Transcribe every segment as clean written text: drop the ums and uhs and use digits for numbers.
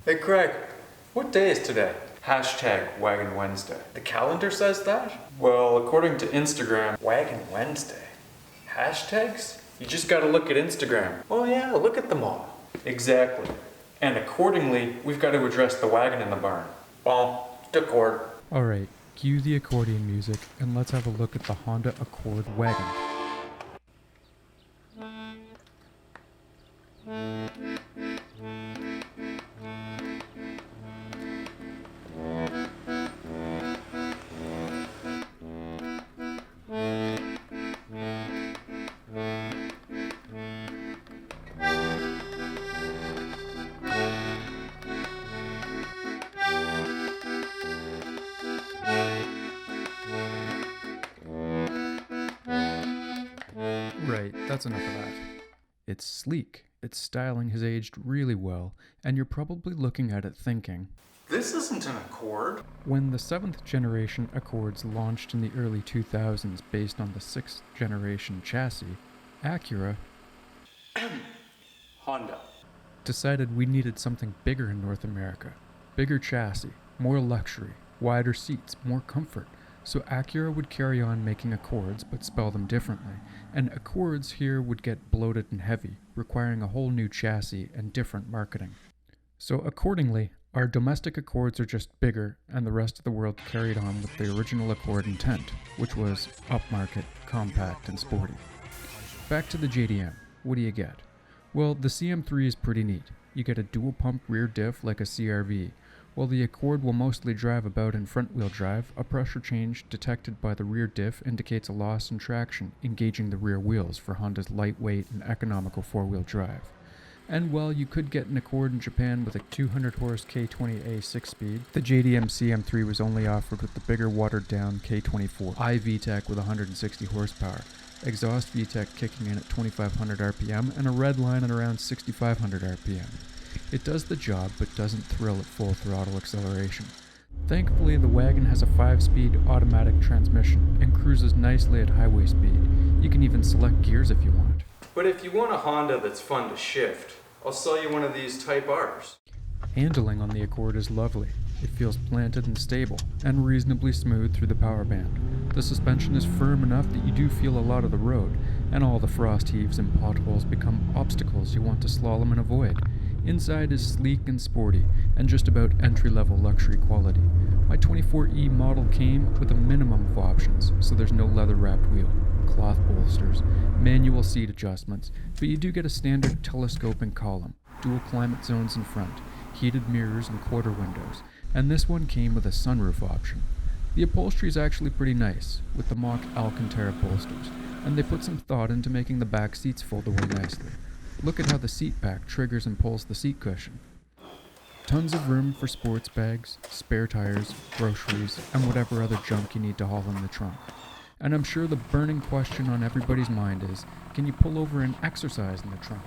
Hey Craig, what day is today? Hashtag Wagon Wednesday. The calendar says that? Well, according to Instagram, Wagon Wednesday. Hashtags? You just gotta look at Instagram. Oh yeah, look at them all. Exactly. And accordingly, we've got to address the wagon in the barn. Well, Accord. Alright, cue the accordion music and let's have a look at the Honda Accord Wagon. Right, that's enough of that. It's sleek, its styling has aged really well, and you're probably looking at it thinking, This isn't an Accord. when the 7th generation Accords launched in the early 2000s based on the 6th generation chassis, Acura Honda. decided we needed something bigger in North America. Bigger chassis, more luxury, wider seats, more comfort. So Acura would carry on making Accords but spell them differently, and Accords here would get bloated and heavy, requiring a whole new chassis and different marketing. So accordingly, our domestic Accords are just bigger, and the rest of the world carried on with the original Accord intent, which was upmarket, compact, and sporty. Back to the JDM, what do you get? Well, the CM3 is pretty neat. You get a dual pump rear diff like a CRV. While the Accord will mostly drive about in front-wheel drive, a pressure change detected by the rear diff indicates a loss in traction, engaging the rear wheels for Honda's lightweight and economical four-wheel drive. And while you could get an Accord in Japan with a 200 horse K20A 6-speed, the JDM CM3 was only offered with the bigger watered-down K24 iVTEC with 160 horsepower, exhaust VTEC kicking in at 2500 RPM, and a red line at around 6500 RPM. It does the job, but doesn't thrill at full throttle acceleration. Thankfully, the wagon has a 5-speed automatic transmission and cruises nicely at highway speed. You can even select gears if you want. But if you want a Honda that's fun to shift, I'll sell you one of these Type Rs. Handling on the Accord is lovely. It feels planted and stable, and reasonably smooth through the power band. The suspension is firm enough that you do feel a lot of the road, and all the frost heaves and potholes become obstacles you want to slalom and avoid. Inside is sleek and sporty, and just about entry-level luxury quality. My 24E model came with a minimum of options, so there's no leather-wrapped wheel, cloth bolsters, manual seat adjustments, but you do get a standard telescoping column, dual climate zones in front, heated mirrors and quarter windows, and this one came with a sunroof option. The upholstery is actually pretty nice, with the mock Alcantara bolsters, and they put some thought into making the back seats fold away nicely. Look at how the seat back triggers and pulls the seat cushion. Tons of room for sports bags, spare tires, groceries, and whatever other junk you need to haul in the trunk. And I'm sure the burning question on everybody's mind is, can you pull over and exercise in the trunk?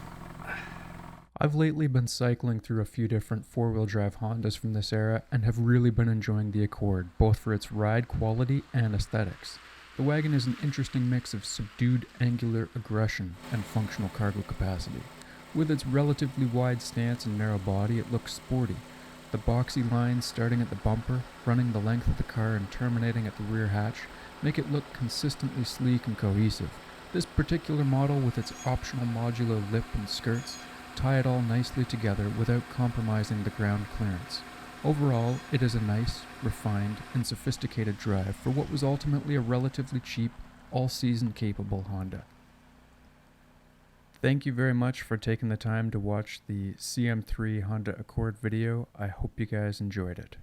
I've lately been cycling through a few different four-wheel drive Hondas from this era and have really been enjoying the Accord, both for its ride quality and aesthetics. The wagon is an interesting mix of subdued angular aggression and functional cargo capacity. With its relatively wide stance and narrow body, it looks sporty. The boxy lines starting at the bumper, running the length of the car and terminating at the rear hatch, make it look consistently sleek and cohesive. This particular model, with its optional Modulo lip and skirts, tie it all nicely together without compromising the ground clearance. Overall, it is a nice, refined, and sophisticated drive for what was ultimately a relatively cheap, all-season capable Honda. Thank you very much for taking the time to watch the CM3 Honda Accord video. I hope you guys enjoyed it.